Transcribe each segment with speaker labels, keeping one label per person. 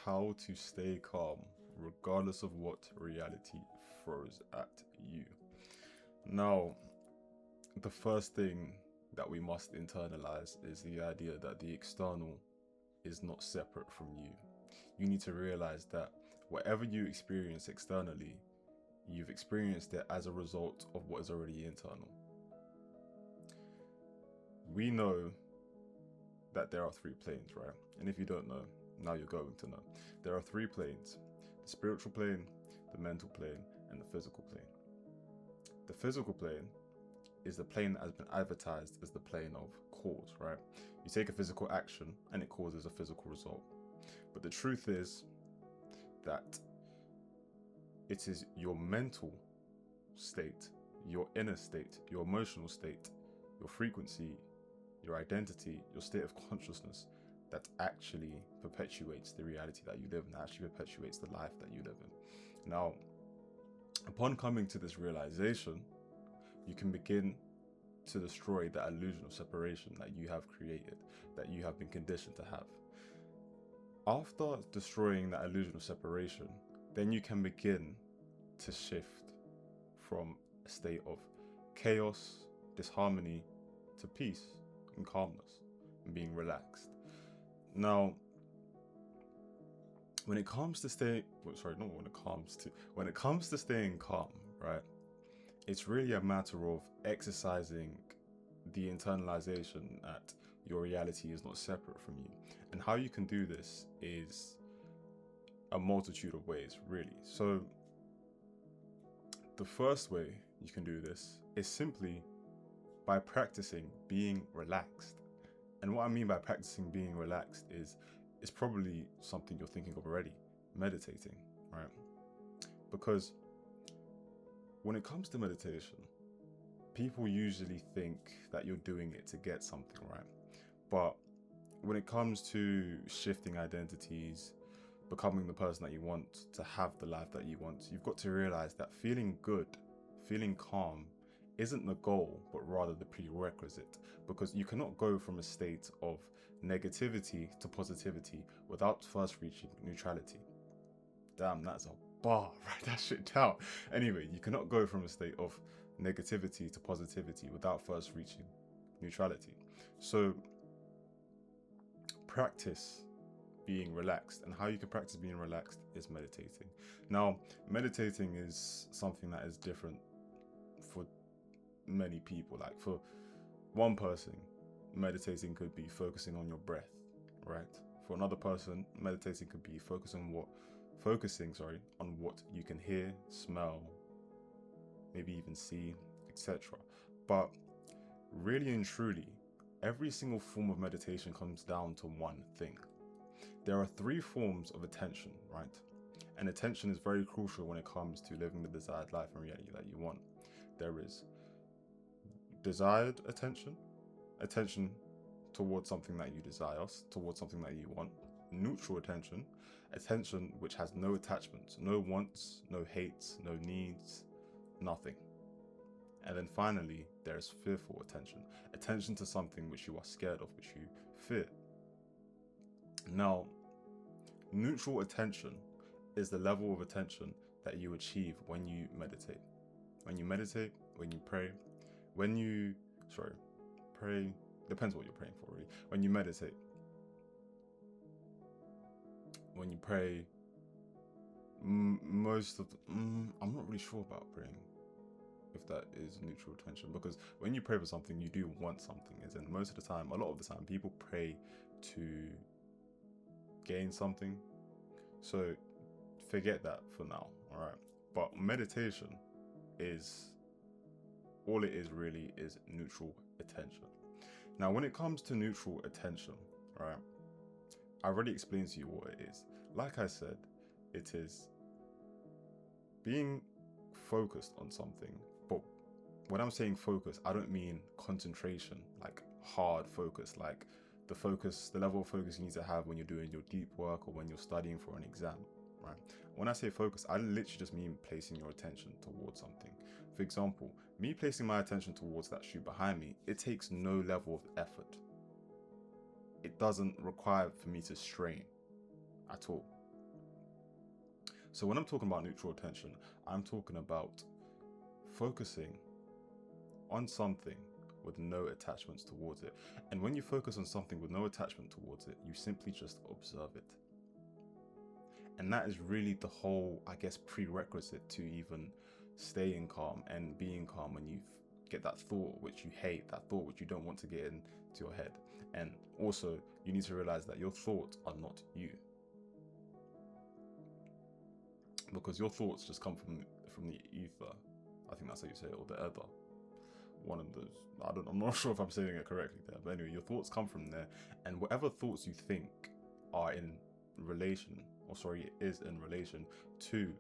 Speaker 1: how to stay calm regardless of what reality throws at you. Now, the first thing that we must internalize is the idea that the external is not separate from you. You need to realize that whatever you experience externally, you've experienced it as a result of what is already internal. We know that there are three planes, right? And if you don't know, now you're going to know. There are three planes: the spiritual plane, the mental plane, and the physical plane. The physical plane is the plane that has been advertised as the plane of cause, right? You take a physical action and it causes a physical result. But the truth is that it is your mental state, your inner state, your emotional state, your frequency, your identity, your state of consciousness that actually perpetuates the reality that you live in, actually perpetuates the life that you live in. Now, upon coming to this realization, you can begin to destroy that illusion of separation that you have created, that you have been conditioned to have. After destroying that illusion of separation, then you can begin to shift from a state of chaos, disharmony, to peace and calmness and being relaxed. Now, when it comes to when it comes to staying calm, right? It's really a matter of exercising the internalization that your reality is not separate from you. And how you can do this is a multitude of ways, really. So the first way you can do this is simply by practicing being relaxed. And what I mean by practicing being relaxed is it's probably something you're thinking of already: meditating, right? Because when it comes to meditation, people usually think that you're doing it to get something, right? But when it comes to shifting identities, becoming the person that you want, to have the life that you want, you've got to realize that feeling good, feeling calm isn't the goal, but rather the prerequisite, because you cannot go from a state of negativity to positivity without first reaching neutrality. Damn, that's a bar. Write that shit down. Anyway, you cannot go from a state of negativity to positivity without first reaching neutrality. So practice being relaxed, and how you can practice being relaxed is meditating. Now, meditating is something that is different for many people. Like, for one person, meditating could be focusing on your breath, right? For another person, meditating could be focusing on what you can hear, smell, maybe even see, etc. But really and truly, every single form of meditation comes down to one thing. There are three forms of attention, right? And attention is very crucial when it comes to living the desired life and reality that you want. There is desired attention, attention towards something that you desire, towards something that you want. Neutral attention, attention which has no attachments, no wants, no hates, no needs, nothing. And then finally, there is fearful attention, attention to something which you are scared of, which you fear. Now, neutral attention is the level of attention that you achieve when you meditate. When you meditate, when you pray, pray, depends what you're praying for, really. When you meditate, when you pray, I'm not really sure about praying, if that is neutral attention, because when you pray for something, you do want something, as in most of the time, a lot of the time, people pray to gain something. So forget that for now, alright? But meditation is, all it is really is neutral attention. Now, when it comes to neutral attention, right, I already explained to you what it is. Like I said, it is being focused on something. But when I'm saying focus, I don't mean concentration, like hard focus, like the level of focus you need to have when you're doing your deep work or when you're studying for an exam, right? When I say focus, I literally just mean placing your attention towards something. For example, me placing my attention towards that shoe behind me, it takes no level of effort. It doesn't require for me to strain at all. So when I'm talking about neutral attention, I'm talking about focusing on something with no attachments towards it. And when you focus on something with no attachment towards it, you simply just observe it. And that is really the whole, I guess, prerequisite to even staying calm and being calm when you get that thought which you hate, that thought which you don't want to get into your head. And also, you need to realize that your thoughts are not you, because your thoughts just come from the ether. I think that's how you say it, or the ether. One of those. I'm not sure if I'm saying it correctly there, but anyway, your thoughts come from there, and whatever thoughts you think are in relation, is in relation to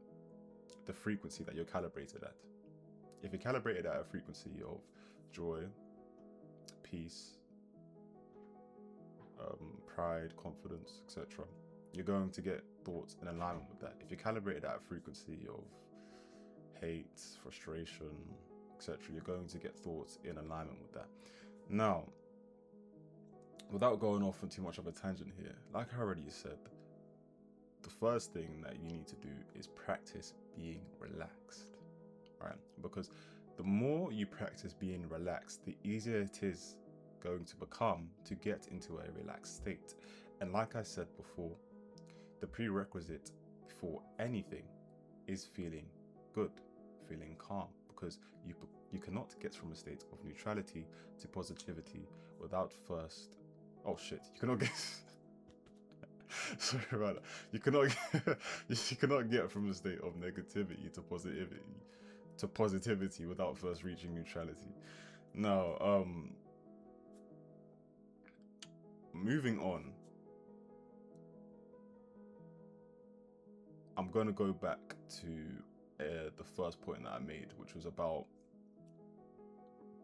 Speaker 1: the frequency that you're calibrated at. If you're calibrated at a frequency of joy, peace, pride, confidence, etc., you're going to get thoughts in alignment with that. If you're calibrated at a frequency of hate, frustration, etc., you're going to get thoughts in alignment with that. Now, without going off on too much of a tangent here, like I already said, the first thing that you need to do is practice being relaxed, right? Because the more you practice being relaxed, the easier it is going to become to get into a relaxed state. And like I said before, the prerequisite for anything is feeling good, feeling calm, because you cannot get from a state of neutrality to positivity without first... Oh shit, you cannot get... Sorry about that. You cannot get from a state of negativity to positivity without first reaching neutrality. Now, moving on, I'm going to go back to the first point that I made, which was about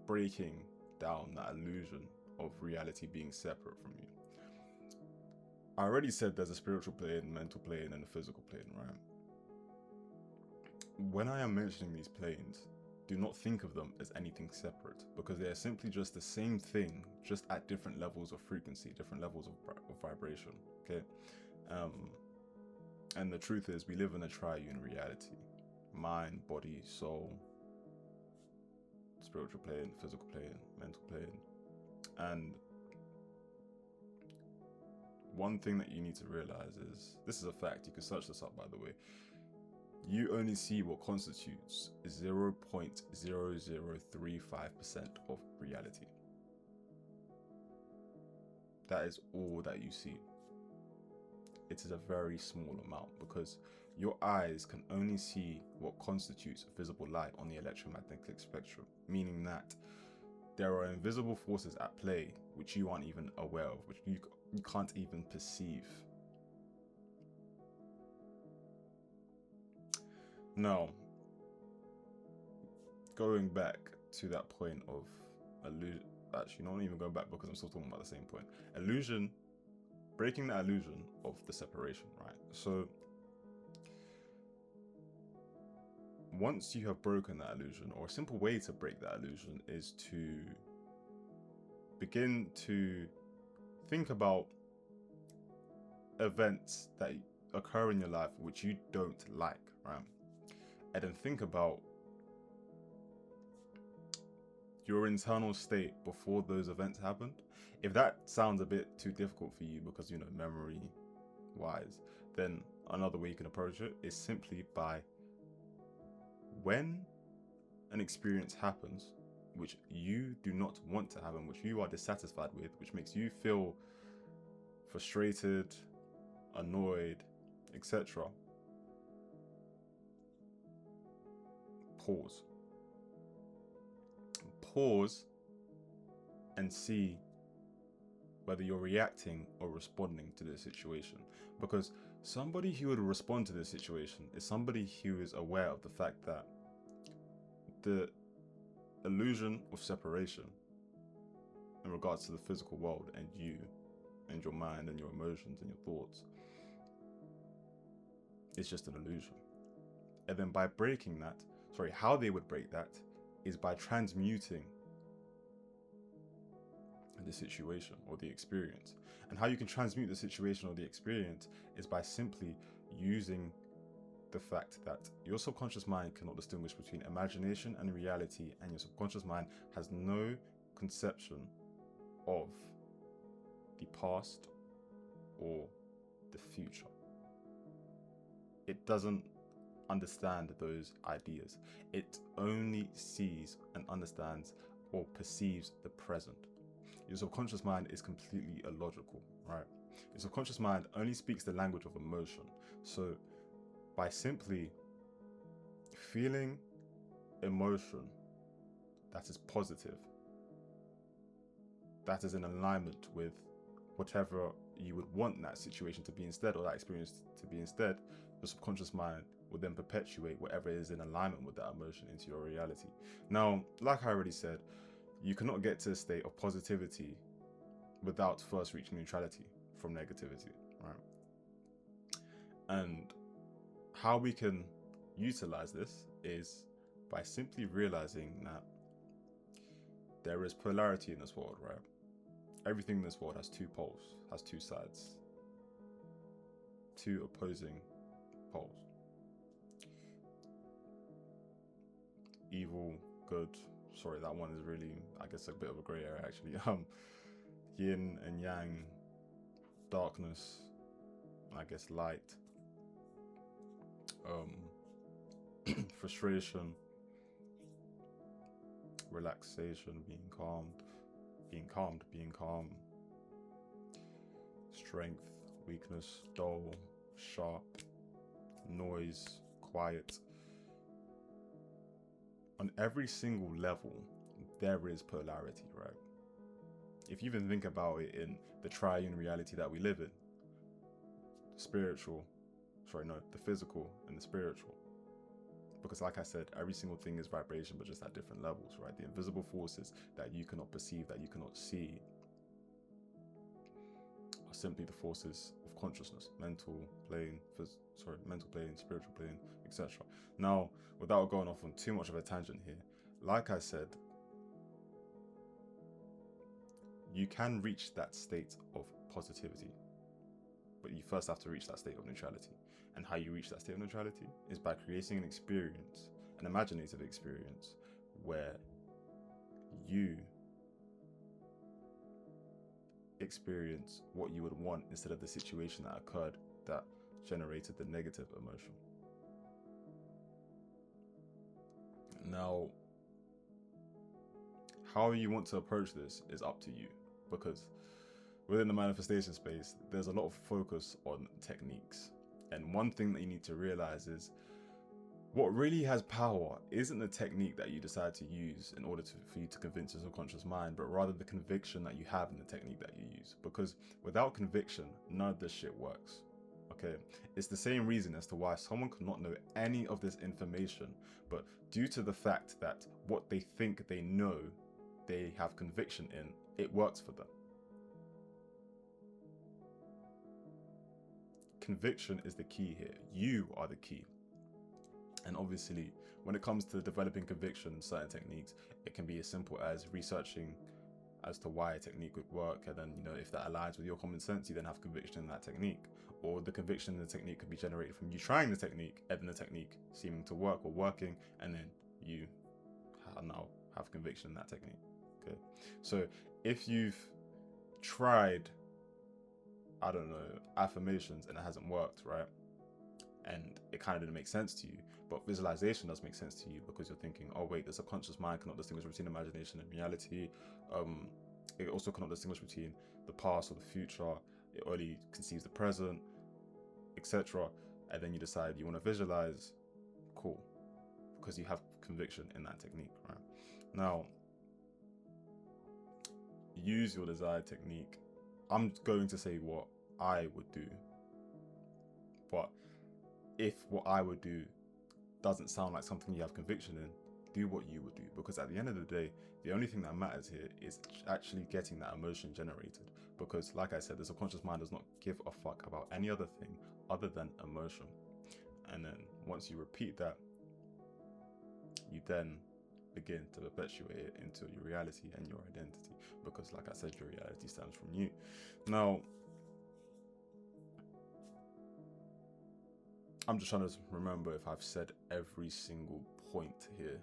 Speaker 1: breaking down that illusion of reality being separate from you. I already said there's a spiritual plane, mental plane, and a physical plane, right? When I am mentioning these planes, do not think of them as anything separate, because they are simply just the same thing, just at different levels of frequency, different levels of vibration, okay? And the truth is, we live in a triune reality: mind, body, soul, spiritual plane, physical plane, mental plane. And one thing that you need to realize is, this is a fact, you can search this up by the way, you only see what constitutes 0.0035% of reality. That is all that you see. It is a very small amount, because your eyes can only see what constitutes visible light on the electromagnetic spectrum, meaning that there are invisible forces at play which you aren't even aware of, which you can't even perceive. Now, going back to that point of illusion, actually not even going back, because I'm still talking about the same point. Illusion, breaking that illusion of the separation, right? So once you have broken that illusion, or a simple way to break that illusion is to begin to think about events that occur in your life which you don't like, right? And then think about your internal state before those events happened. If that sounds a bit too difficult for you because, memory wise, then another way you can approach it is simply by, when an experience happens which you do not want to happen, which you are dissatisfied with, which makes you feel frustrated, annoyed, etc., pause. Pause and see whether you're reacting or responding to the situation. Because somebody who would respond to this situation is somebody who is aware of the fact that the illusion of separation in regards to the physical world and you and your mind and your emotions and your thoughts is just an illusion. And then by breaking that, how they would break that is by transmuting the situation or the experience. And how you can transmute the situation or the experience is by simply using the fact that your subconscious mind cannot distinguish between imagination and reality, and your subconscious mind has no conception of the past or the future. It doesn't understand those ideas. It only sees and understands or perceives the present. Your subconscious mind is completely illogical, right? Your subconscious mind only speaks the language of emotion. So by simply feeling emotion that is positive, that is in alignment with whatever you would want that situation to be instead, or that experience to be instead, the subconscious mind will then perpetuate whatever is in alignment with that emotion into your reality. Now, like I already said, you cannot get to a state of positivity without first reaching neutrality from negativity, right? And how we can utilize this is by simply realizing that there is polarity in this world, right? Everything in this world has two poles, has two sides, two opposing poles. Evil, good. Sorry, that one is really, I guess, a bit of a grey area actually. Yin and yang, darkness, I guess light, frustration, relaxation, being calm, strength, weakness, dull, sharp, noise, quiet. On every single level, there is polarity, right? If you even think about it in the triune reality that we live in, the physical and the spiritual. Because like I said, every single thing is vibration, but just at different levels, right? The invisible forces that you cannot perceive, that you cannot see, are simply the forces of consciousness, mental plane, spiritual plane, etc. Now, without going off on too much of a tangent here, like I said, you can reach that state of positivity, but you first have to reach that state of neutrality. And how you reach that state of neutrality is by creating an experience, an imaginative experience, where you experience what you would want instead of the situation that occurred that generated the negative emotion. Now, how you want to approach this is up to you, because within the manifestation space, there's a lot of focus on techniques. And one thing that you need to realize is what really has power isn't the technique that you decide to use in order for you to convince your subconscious mind, but rather the conviction that you have in the technique that you use. Because without conviction, none of this shit works. Okay, it's the same reason as to why someone could not know any of this information, but due to the fact that what they think they know, they have conviction in, it works for them. Conviction is the key here. You are the key. And obviously, when it comes to developing conviction in certain techniques, it can be as simple as researching as to why a technique would work, and then, if that aligns with your common sense, you then have conviction in that technique. Or the conviction in the technique could be generated from you trying the technique, and then the technique seeming to work or working, and then you now have conviction in that technique. Okay, so if you've tried, I don't know, affirmations and it hasn't worked, right? And it kind of didn't make sense to you, but visualization does make sense to you, because you're thinking, oh wait, the subconscious mind cannot distinguish between imagination and reality. It also cannot distinguish between the past or the future. It only conceives the present, etc. And then you decide you want to visualize. Cool, because you have conviction in that technique, right? Now, use your desired technique. I'm going to say what I would do, but if what I would do doesn't sound like something you have conviction in, do what you would do, because at the end of the day, the only thing that matters here is actually getting that emotion generated. Because like I said, the subconscious mind does not give a fuck about any other thing other than emotion. And then once you repeat that, you then begin to perpetuate it into your reality and your identity, because like I said, your reality stems from you. Now, I'm just trying to remember if I've said every single point here.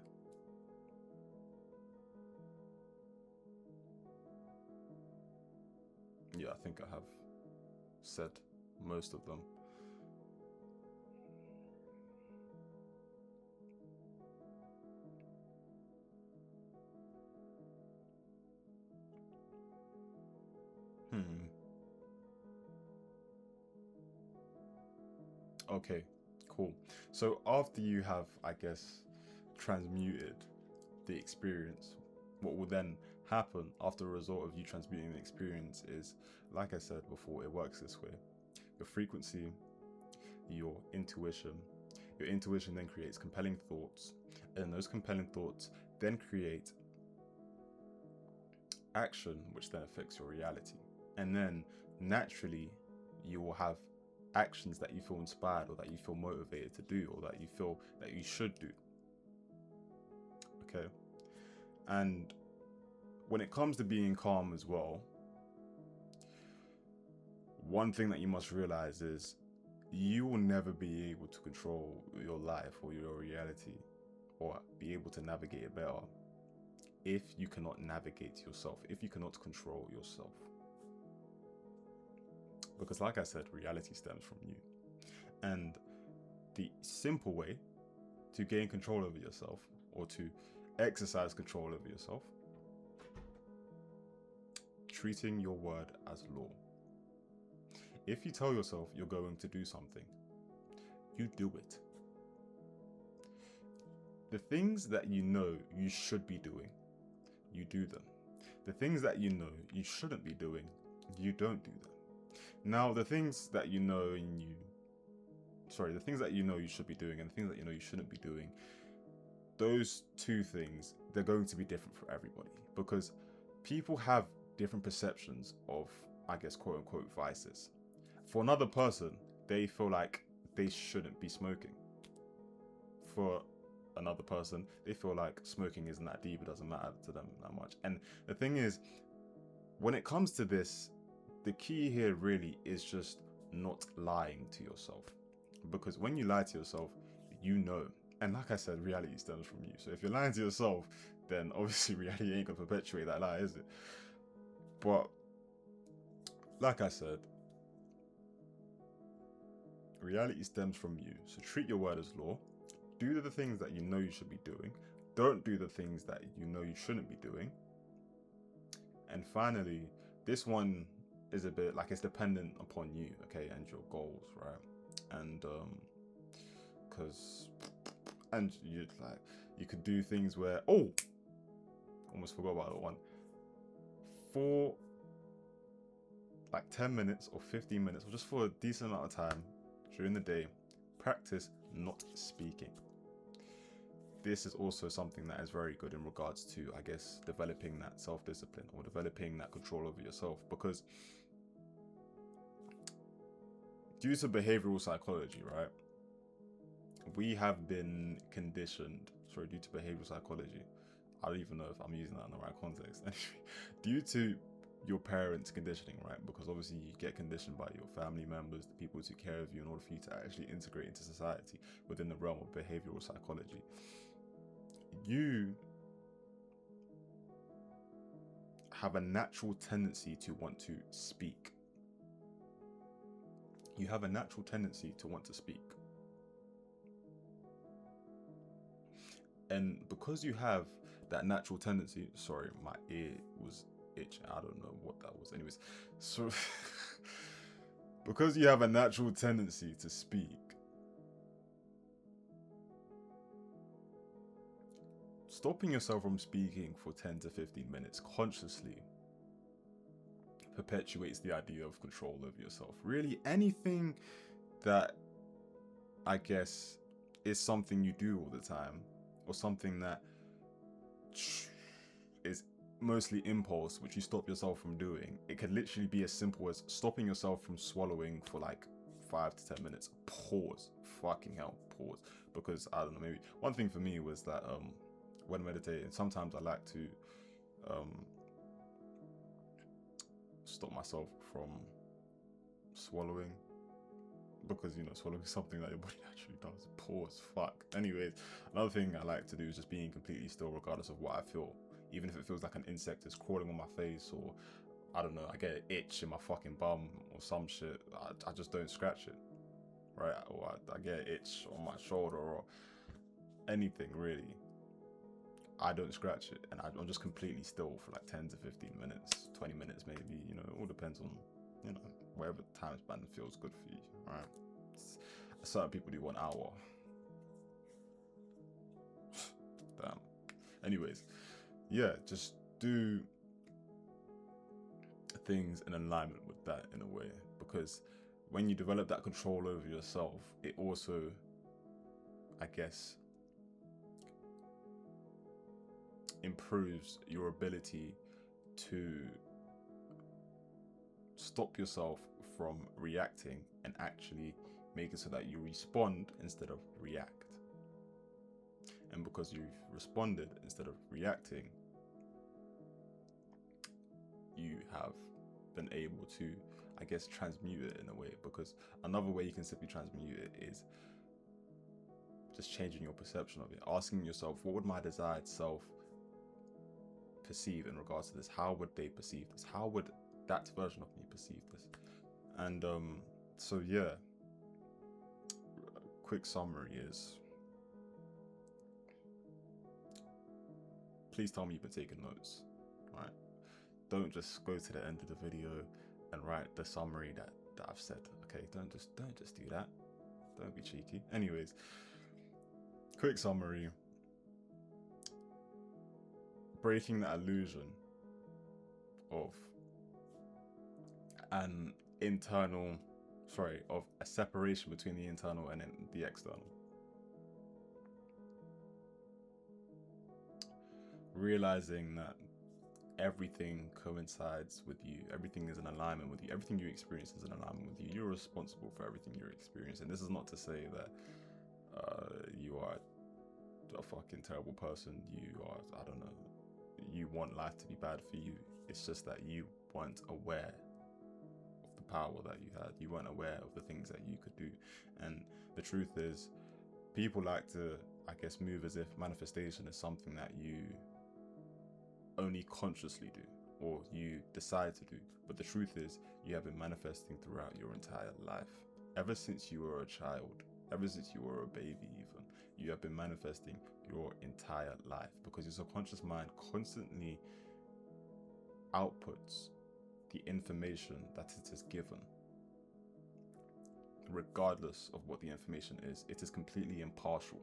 Speaker 1: Yeah, I think I have said most of them. Hmm. Okay, cool. So after you have, I guess, transmuted the experience, what will then happen after a result of you transmuting the experience is, like I said before, it works this way. Your frequency, your intuition. Your intuition then creates compelling thoughts, and those compelling thoughts then create action, which then affects your reality. And then naturally, you will have actions that you feel inspired or that you feel motivated to do or that you feel that you should do. Okay. And when it comes to being calm as well, one thing that you must realize is you will never be able to control your life or your reality or be able to navigate it better if you cannot navigate yourself, if you cannot control yourself. Because, like I said, reality stems from you. And the simple way to gain control over yourself or to exercise control over yourself, treating your word as law. If you tell yourself you're going to do something, you do it. The things that you know you should be doing, you do them. The things that you know you shouldn't be doing, you don't do them. Now, the things that you know the things that you know you should be doing and the things that you know you shouldn't be doing, those two things, they're going to be different for everybody because people have different perceptions of, I guess, quote unquote, vices. For another person, they feel like they shouldn't be smoking. For another person, they feel like smoking isn't that deep, it doesn't matter to them that much. And the thing is, when it comes to this, the key here really is just not lying to yourself. Because when you lie to yourself, you know. And like I said, reality stems from you. So if you're lying to yourself, then obviously reality ain't gonna perpetuate that lie, is it? But like I said, reality stems from you. So treat your word as law. Do the things that you know you should be doing. Don't do the things that you know you shouldn't be doing. And finally, this one is a bit like it's dependent upon you, okay, and your goals, right? And you could do things where almost forgot about that one. For like 10 minutes or 15 minutes, or just for a decent amount of time during the day, practice not speaking. This is also something that is very good in regards to, I guess, developing that self-discipline or developing that control over yourself, because due to behavioral psychology, right, we have been conditioned, due to behavioral psychology, I don't even know if I'm using that in the right context, due to your parents' conditioning, right, because obviously you get conditioned by your family members, the people who take care of you, in order for you to actually integrate into society within the realm of behavioral psychology. You have a natural tendency to want to speak. You have a natural tendency to want to speak. And because you have that natural tendency, sorry, my ear was itching. I don't know what that was. Anyways, so because you have a natural tendency to speak, stopping yourself from speaking for 10 to 15 minutes consciously perpetuates the idea of control over yourself. Really, anything that, I guess, is something you do all the time, or something that is mostly impulse, which you stop yourself from doing, it could literally be as simple as stopping yourself from swallowing for like 5 to 10 minutes. Pause. Fucking hell, pause. Because I don't know, maybe one thing for me was that when meditating, sometimes I like to stop myself from swallowing because, you know, swallowing is something that your body naturally does. Poor as fuck. Anyways, another thing I like to do is just being completely still regardless of what I feel. Even if it feels like an insect is crawling on my face, or I don't know, I get an itch in my fucking bum or some shit, I just don't scratch it, right? Or I get an itch on my shoulder or anything really. I don't scratch it, and I'm just completely still for like 10 to 15 minutes, 20 minutes maybe, you know, it all depends on, you know, whatever time span feels good for you, right? Certain people do 1 hour. Damn. Anyways, yeah, just do things in alignment with that in a way, because when you develop that control over yourself, it also, I guess, improves your ability to stop yourself from reacting and actually make it so that you respond instead of react. And because you've responded instead of reacting, you have been able to, I guess, transmute it in a way. Because another way you can simply transmute it is just changing your perception of it, asking yourself, what would my desired self perceive in regards to this? How would they perceive this? How would that version of me perceive this? And so yeah, quick summary is, please tell me you've been taking notes, right? Don't just go to the end of the video and write the summary that I've said. Okay, don't just do that. Don't be cheeky. Anyways, quick summary. Breaking that illusion of of a separation between the internal and the external. Realizing that everything coincides with you, everything is in alignment with you, everything you experience is in alignment with you. You're responsible for everything you're experiencing. This is not to say that you are a fucking terrible person. You are, I don't know, you want life to be bad for you. It's just that you weren't aware of the power that you had. You weren't aware of the things that you could do. And the truth is, people like to, I guess, move as if manifestation is something that you only consciously do or you decide to do. But the truth is, you have been manifesting throughout your entire life. Ever since you were a child, ever since you were a baby even, you have been manifesting your entire life, because your subconscious mind constantly outputs the information that it is given. Regardless of what the information is, it is completely impartial.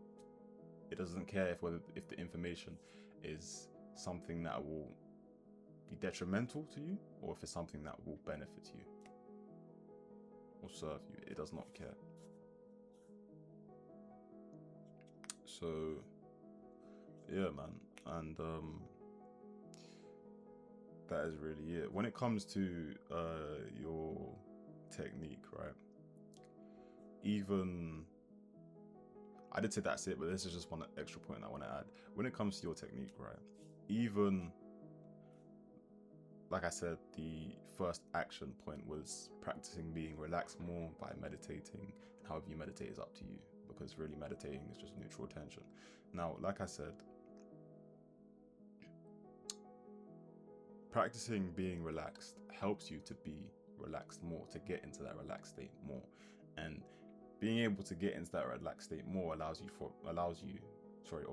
Speaker 1: It doesn't care if the information is something that will be detrimental to you or if it's something that will benefit you or serve you. It does not care. So yeah, man, and that is really it. When it comes to your technique, right? Even I did say that's it, but this is just one extra point I want to add. When it comes to your technique, right? Even like I said, the first action point was practicing being relaxed more by meditating. However you meditate is up to you, because really meditating is just neutral attention. Now, like I said, practicing being relaxed helps you to be relaxed more, to get into that relaxed state more. And being able to get into that relaxed state more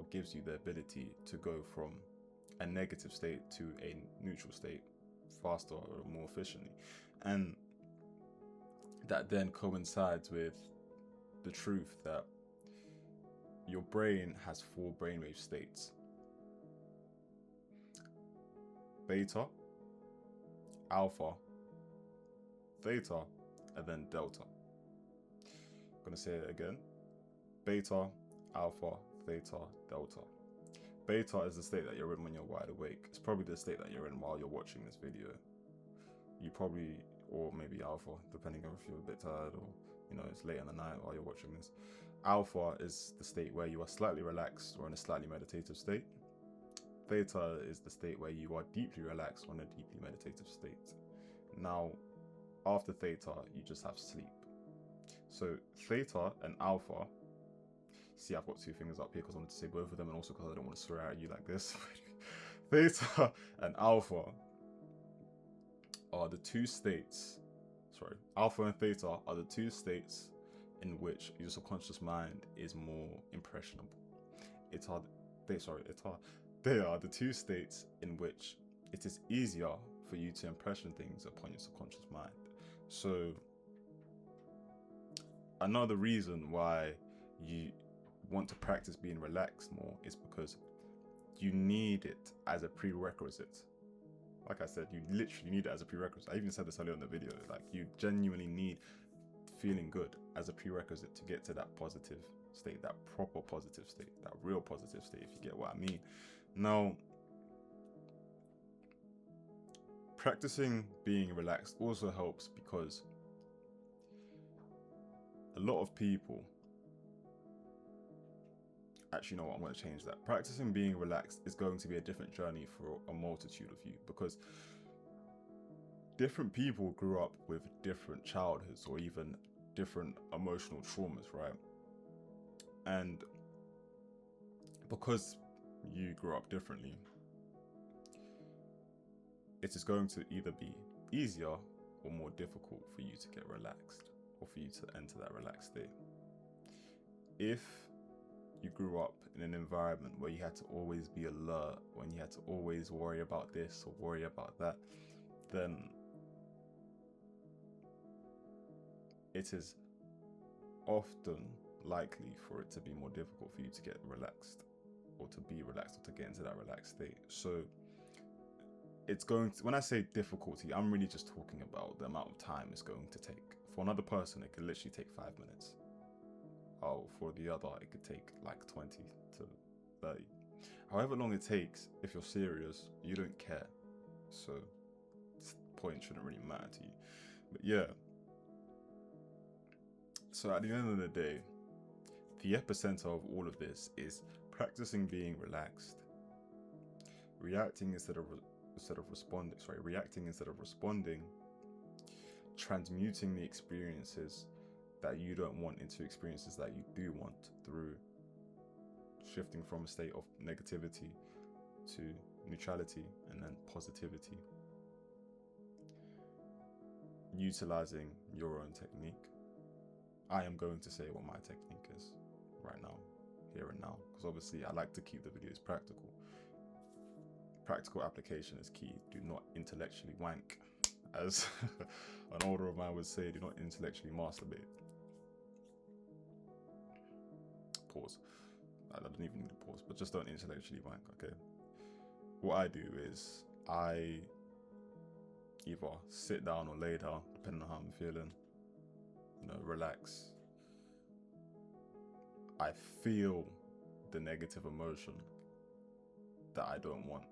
Speaker 1: gives you the ability to go from a negative state to a neutral state faster or more efficiently. And that then coincides with the truth that your brain has 4 brainwave states: beta, alpha, theta, and then delta. I'm gonna say it again: beta, alpha, theta, delta. Beta is the state that you're in when you're wide awake. It's probably the state that you're in while you're watching this video. You probably, or maybe alpha, depending on if you're a bit tired or, you know, it's late in the night while you're watching this. Alpha is the state where you are slightly relaxed or in a slightly meditative state. Theta is the state where you are deeply relaxed or in a deeply meditative state. Now, after theta, you just have sleep. So theta and alpha. See, I've got two fingers up here because I wanted to say both of them, and also because I don't want to swear at you like this. Theta and alpha are the two states. Sorry, alpha and theta are the two states in which your subconscious mind is more impressionable. They are the two states in which it is easier for you to impression things upon your subconscious mind. So another reason why you want to practice being relaxed more is because you need it as a prerequisite. Like I said, you literally need it as a prerequisite. I even said this earlier in the video, like you genuinely need feeling good as a prerequisite to get to that positive state, that proper positive state, that real positive state, if you get what I mean. Now, practicing being relaxed also helps because a lot of people, actually, you know what, I'm going to change that. Practicing being relaxed is going to be a different journey for a multitude of you, because different people grew up with different childhoods or even different emotional traumas, right? And because you grew up differently, it is going to either be easier or more difficult for you to get relaxed, or for you to enter that relaxed state. If you grew up in an environment where you had to always be alert, when you had to always worry about this or worry about that, then it is often likely for it to be more difficult for you to get relaxed, or to be relaxed, or to get into that relaxed state. So it's going to, when I say difficulty, I'm really just talking about the amount of time it's going to take. For another person, it could literally take 5 minutes. Oh, for the other, it could take like 20 to 30. However long it takes, if you're serious, you don't care. So this point shouldn't really matter to you. But yeah. So at the end of the day, the epicenter of all of this is practicing being relaxed, reacting instead of responding, transmuting the experiences that you don't want into experiences that you do want, through shifting from a state of negativity to neutrality and then positivity, utilizing your own technique. I am going to say what my technique is right now, here and now, because obviously I like to keep the videos practical. Practical application is key. Do not intellectually wank, as an older of mine would say. Do not intellectually masturbate. Pause. I don't even need to pause, but just don't intellectually wank, okay? What I do is I either sit down or lay down, depending on how I'm feeling, relax. I feel the negative emotion that I don't want.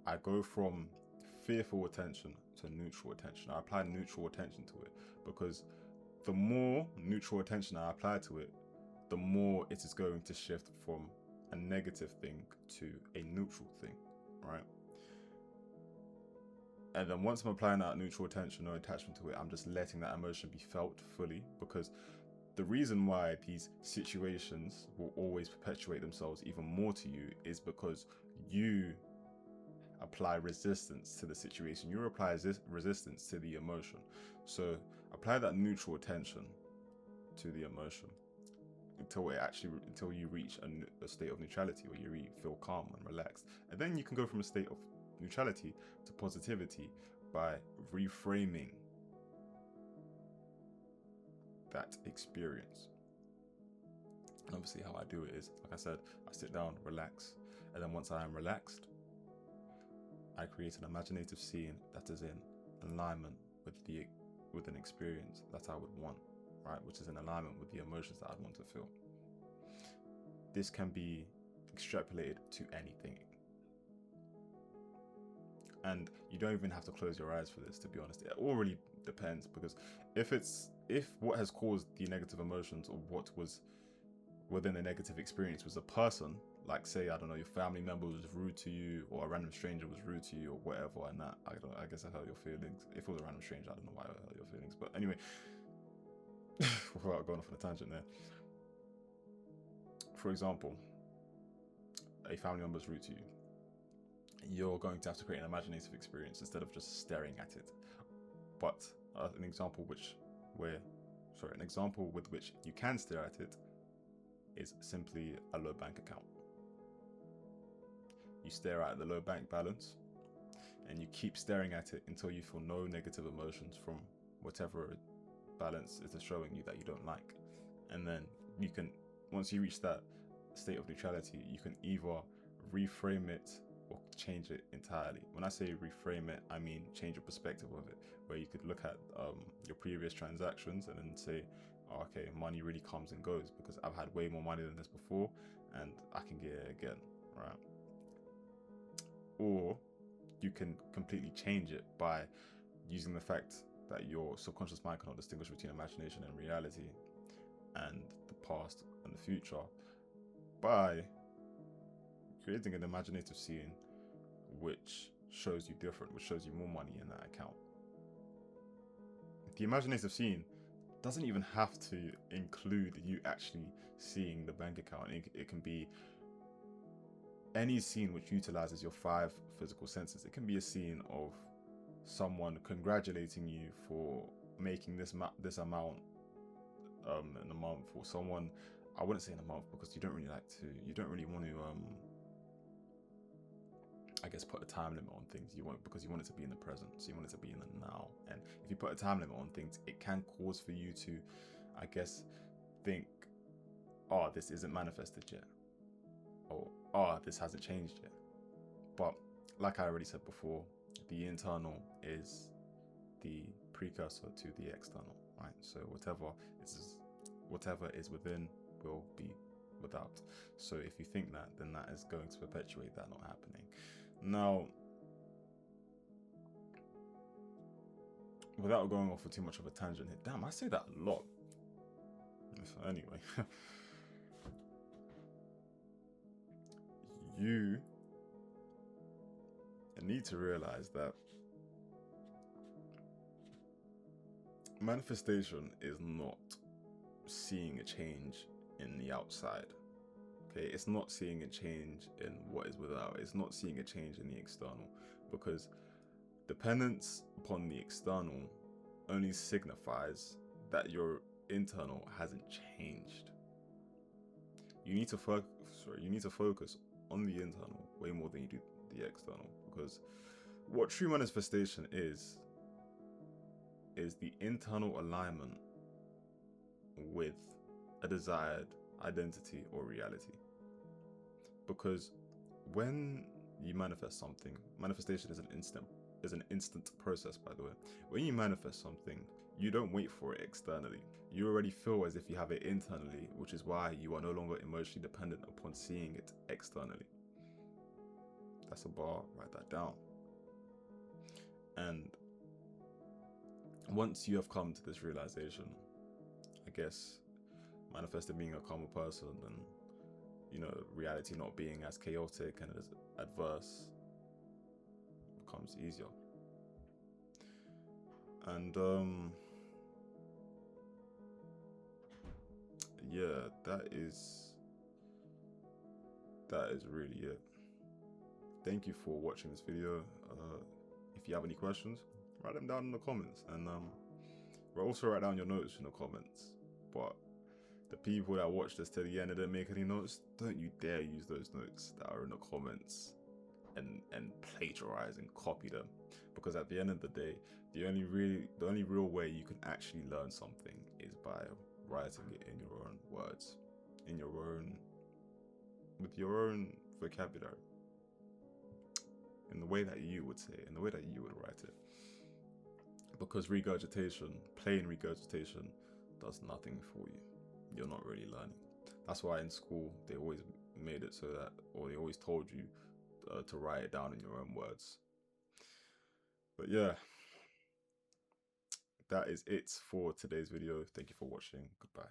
Speaker 1: I go from fearful attention to neutral attention. I apply neutral attention to it, because the more neutral attention I apply to it, the more it is going to shift from a negative thing to a neutral thing, right? And then once I'm applying that neutral attention, no attachment to it, I'm just letting that emotion be felt fully, because the reason why these situations will always perpetuate themselves even more to you is because you apply resistance to the situation. You apply resistance to the emotion. So apply that neutral attention to the emotion until you reach a state of neutrality, where you feel calm and relaxed. And then you can go from a state of neutrality to positivity by reframing that experience. And obviously how I do it is, like I said, I sit down, relax, and then once I am relaxed, I create an imaginative scene that is in alignment with an experience that I would want, right? Which is in alignment with the emotions that I'd want to feel. This can be extrapolated to anything. And you don't even have to close your eyes for this, to be honest. It all really depends, because if what has caused the negative emotions, or what was within a negative experience, was a person, like say, I don't know, your family member was rude to you, or a random stranger was rude to you, or whatever, and that, I guess I hurt your feelings. If it was a random stranger, I don't know why I hurt your feelings, but anyway, without going off on a tangent there. For example, a family member's rude to you. You're going to have to create an imaginative experience instead of just staring at it. But an example with which you can stare at it is simply a low bank account. You stare at the low bank balance and you keep staring at it until you feel no negative emotions from whatever balance is showing you that you don't like. And then you can, once you reach that state of neutrality, you can either reframe it or change it entirely. When I say reframe it, I mean change your perspective of it, where you could look at your previous transactions and then say, oh, okay, money really comes and goes because I've had way more money than this before and I can get it again, right? Or you can completely change it by using the fact that your subconscious mind cannot distinguish between imagination and reality and the past and the future by creating an imaginative scene which shows you different, which shows you more money in that account. The imaginative scene doesn't even have to include you actually seeing the bank account. It can be any scene which utilizes your 5 physical senses. It can be a scene of someone congratulating you for making this amount in a month, or someone, I wouldn't say in a month because you don't really want to I guess put a time limit on things. Because you want it to be in the present, so you want it to be in the now. And if you put a time limit on things, it can cause for you to, I guess, think, oh, this isn't manifested yet, or oh, this hasn't changed yet. But like I already said before, the internal is the precursor to the external, right? So whatever is within will be without. So if you think that, then that is going to perpetuate that not happening. Now, without going off for too much of a tangent here, damn, I say that a lot. So anyway, you need to realize that manifestation is not seeing a change in the outside. Okay, it's not seeing a change in what is without. It's not seeing a change in the external, because dependence upon the external only signifies that your internal hasn't changed. You need to focus on the internal way more than you do the external, because what true manifestation is the internal alignment with a desired identity or reality. Because when you manifest something, manifestation is an instant process, by the way. When you manifest something, you don't wait for it externally. You already feel as if you have it internally, which is why you are no longer emotionally dependent upon seeing it externally. That's a bar, write that down. And once you have come to this realization, I guess, manifesting being a calmer person and, reality not being as chaotic and as adverse becomes easier. And yeah, that is really it. Thank you for watching this video. If you have any questions, write them down in the comments, and also write down your notes in the comments. But the people that watch this to the end and didn't make any notes, don't you dare use those notes that are in the comments and plagiarize and copy them, because at the end of the day, the only real way you can actually learn something is by writing it in your own words, with your own vocabulary, in the way that you would say it, in the way that you would write it. Because plain regurgitation, does nothing for you. You're not really learning. That's why in school they always made it so that, or they always told you to write it down in your own words. But yeah, that is it for today's video. Thank you for watching. Goodbye.